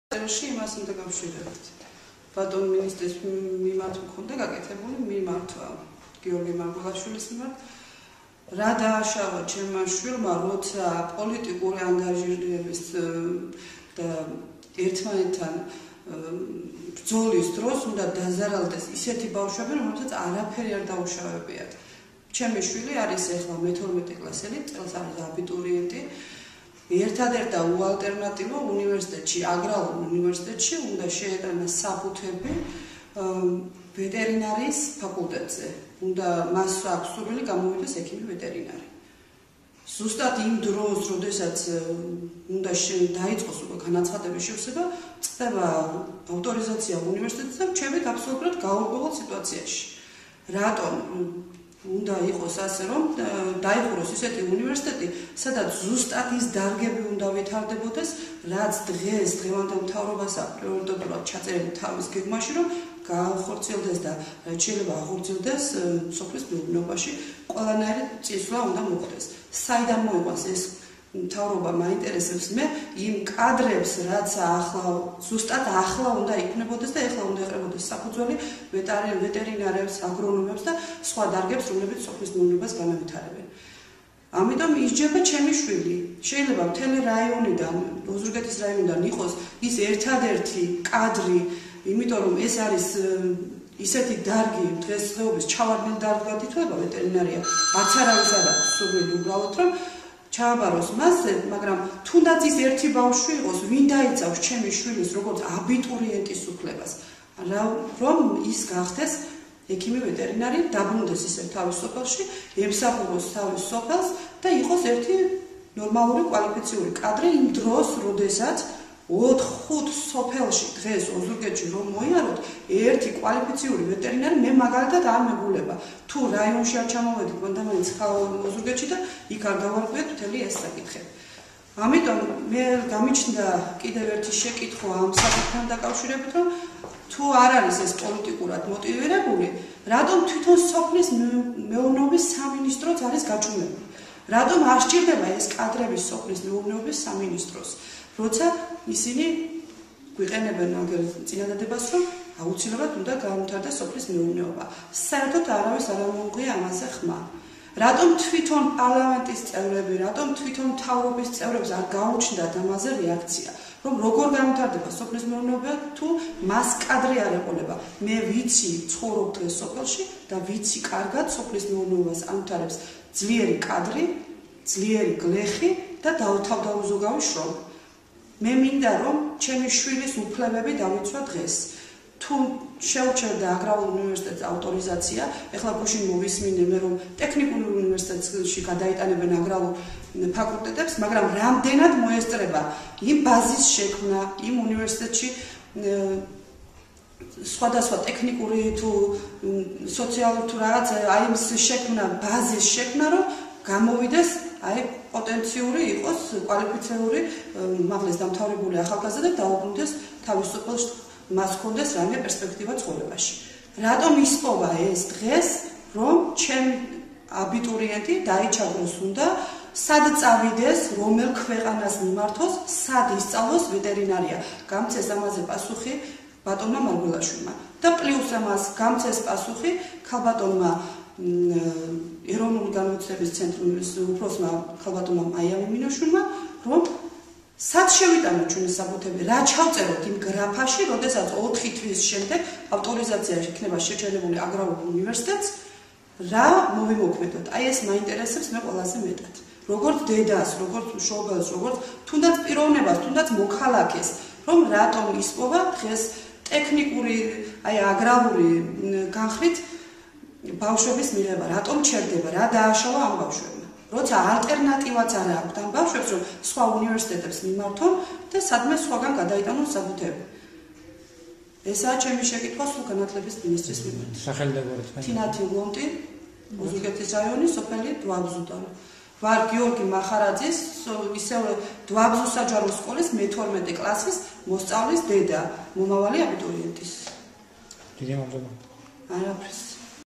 იმასთან დაკავშირებით. ბატონ მინისტრის მიმართ მქონდა გაკეთებული მიმართვა გიორგი მარგულაშვილის მიმართ. რა დააშავა ჩემმა შვილმა, როცა პოლიტიკური ანგაჟირების და ერთმანეთთან ბრძოლის დროს უნდა დაზარალდეს ისეთი ბავშვები, რომელთაც არაფერი არ დაუშავებიათ. ჩემი შვილი არის ახლა მე-12 კლასელი, წელს არის აბიტურიენტი. ერთადერთი უალტერნატივა უნივერსიტეტში, აგრარულ უნივერსიტეტში უნდა შეეტანა საფუთები ვეტერინარიის ფაკულტეტზე. უნდა მას აქვს სურვილი გამოვიდეს ექიმი ვეტერინარი. ზუსტად იმ დროს, როდესაც უნდა დაიწყოს უკვე განაცხადების შევსება, წდება ავტორიზაცია უნივერსიტეტზე, ვჩებით აბსოლუტურად გაურკვეველ სიტუაციაში. რატომ უნდა იყოს ასე, რომ დაიხუროს ისეთი უნივერსიტეტი, სადაც ზუსტად ის დარგები უნდა ვითარდებოდეს, რაც დღევანდელ მთავრობას აქვს პრიორიტეტულად ჩაწერილი თავის გეგმაში, რომ გაახორციელდეს და შეიძლება ახორციელდეს სოფლის მეურნეობაში ყველანაირი წინსვლა უნდა მოხდეს. საიდან მოიყვანს ეს მთავრობა მაინტერესებს მე იმ კადრებს, რაც ზუსტად ახლა უნდა იქნებოდეს და ეხლა უნდა ეყრებოდეს საფუძველი ვეტერინარებს, აგრონომებს და სხვა დარგებს, რომლებიც სოფლის მეურნეობას განავითარებენ. ამიტომ ისჯება ჩემი შვილი. შეიძლება მთელი რაიონიდან, ოზურგეთის რაიონიდან იყოს ის ერთადერთი კადრი, იმიტომ რომ ეს არის ისეთი დარგი დღესდღეობის ჩავარდნილ დარგად ითვლება ვეტერინარია. არც არავის არ აქვს სურვილი უბრალოდ რომ ჩააბაროს მასზე, მაგრამ თუნდაც ის ერთი ბავშვი იყოს, ვინ დაიცავს ჩემი შვილის როგორც აბიტურიენტის უფლებას, რომ ის გახდეს ექიმი ვეტერინარი, დაბრუნდეს ისე თავის სოფელში, ემსახუროს თავის სოფელს და იყოს ერთი ნორმალური კვალიფიციური კადრი იმ დროს, როდესაც 4-5 სოფელში დღეს ოზურგეთში რომ მოიაროთ ერთი კვალიფიციური ვეტერინარი მე მაგალითად არ მეგულება. თუ რაიონში არ ჩამოვედით მანდამაინც ოზურგეთში და იქ არ გავარკვიეთ მთელი ეს საკითხები. ამიტომ მე გამიჩნდა კიდევ ერთი შეკითხვა ამ საკითხთან დაკავშირებით, რომ თუ არ არის ეს პოლიტიკურად მოტივირებული, რატომ თვითონ სოფლის მეურნეობის სამინისტროც არის გაჩუმებული? რატომ არ სჭირდება ეს კადრები სოფლის მეურნეობის სამინისტროს? როცა ისინი გვიყენებენ წინადადებას, რომ აუცილებლად უნდა გაუმთავრდეს სოფლის მეურნეობა. საერთოდ არავის არ ამოუღია ამაზე ხმა. რატომ თვითონ პარლამენტის წევრები, რატომ თვითონ მთავრობის წევრებს არ გაუჩნდათ ამაზე რეაქცია, რომ როგორ გაუმთავრდება სოფლის მეურნეობა, თუ მას კადრი არ ეყოლება. მე ვიცი ცხოვრობ დღეს სოფელში და ვიცი კარგად სოფლის მეურნეობას ამთავრებს ძლიერი კადრი, ძლიერი გლეხი და თავდაუზოგავი შრომა. მე მინდა რომ ჩემი შვილის უფლებები დავიცვა დღეს. თუ შეუჩერდა აგრარულ უნივერსიტეტს ავტორიზაცია, ეხლა გუშინ მოვისმინე მე რომ ტექნიკურ უნივერსიტეტში გადაიტანებენ აგრარულ ფაკულტეტებს, მაგრამ რამდენად მოესწრება იმ ბაზის შექმნა, იმ უნივერსიტეტში სხვადასხვა ტექნიკური თუ სოციალური თუ რაღაც აი ის შექმნა, ბაზის შექმნა, რომ გამოვიდეს აი პოტენციური იყოს კვალიფიციური მაღლის დამთავრებული ახალგაზრდა და დაუბრუნდეს თავის სოფელში, მას ჰქონდეს რამე პერსპექტივა ცხოვრებაში. რატომ ისპოვა ეს დღეს, რომ ჩემი აბიტურიენტი დაიჩაგროს უნდა, სად წავიდეს, რომელ ქვეყანას მიმართოს, სად ისწავლოს ვეტერინარია? გამცეს ამაზე პასუხი ბატონმა მარგულაშვილმა და პლუს ამას გამცეს პასუხი ქალბატონმა ეროვნული განმეცნიერების ცენტრის უფროსმა ქალბატონმა მაია მინაშვილმა, რომ სად შევიტანოთ ჩვენი საფუთები, რა ჩავწეროთ იმ გრაფაში, როდესაც 4 თვის შემდეგ ავტორიზაცია იქნება შეჩერებული აგრარულ უნივერსიტეტს, რა მოვიმოქმედოთ. აი ეს მაინტერესებს მე ყველაზე მეტად. როგორც დედას, როგორც მშობელს, როგორც თუნდაც პიროვნებას, თუნდაც მოქალაქეს, რომ რატომ ისპოვა დღეს ტექნიკური, აი აგრარული განხრით ბავშვების მიღება, რატომ ჩერდება, რა დააშავა ამ ბავშვებმა? როცა ალტერნატივაც არ აქვს ამ ბავშვებს, რომ სხვა უნივერსიტეტებს მიმართონ და სადმე სხვაგან გადაიტანონ საფუთები. ესაა ჩემი შეკითხვა სულ განათლების მინისტრის მიმართ. სახელმწიფო თინათი ლონტი, ოზურგეთის რაიონი, სოფელი დვაბზუდან. ვარ გიორგი მახარაძის, ისევე დვაბზუ საჯარო სკოლის მე-12 კლასის მოსწავლის დედა, მომავალი აბიტურიენტის. დიდი მადლობა. არაფერს.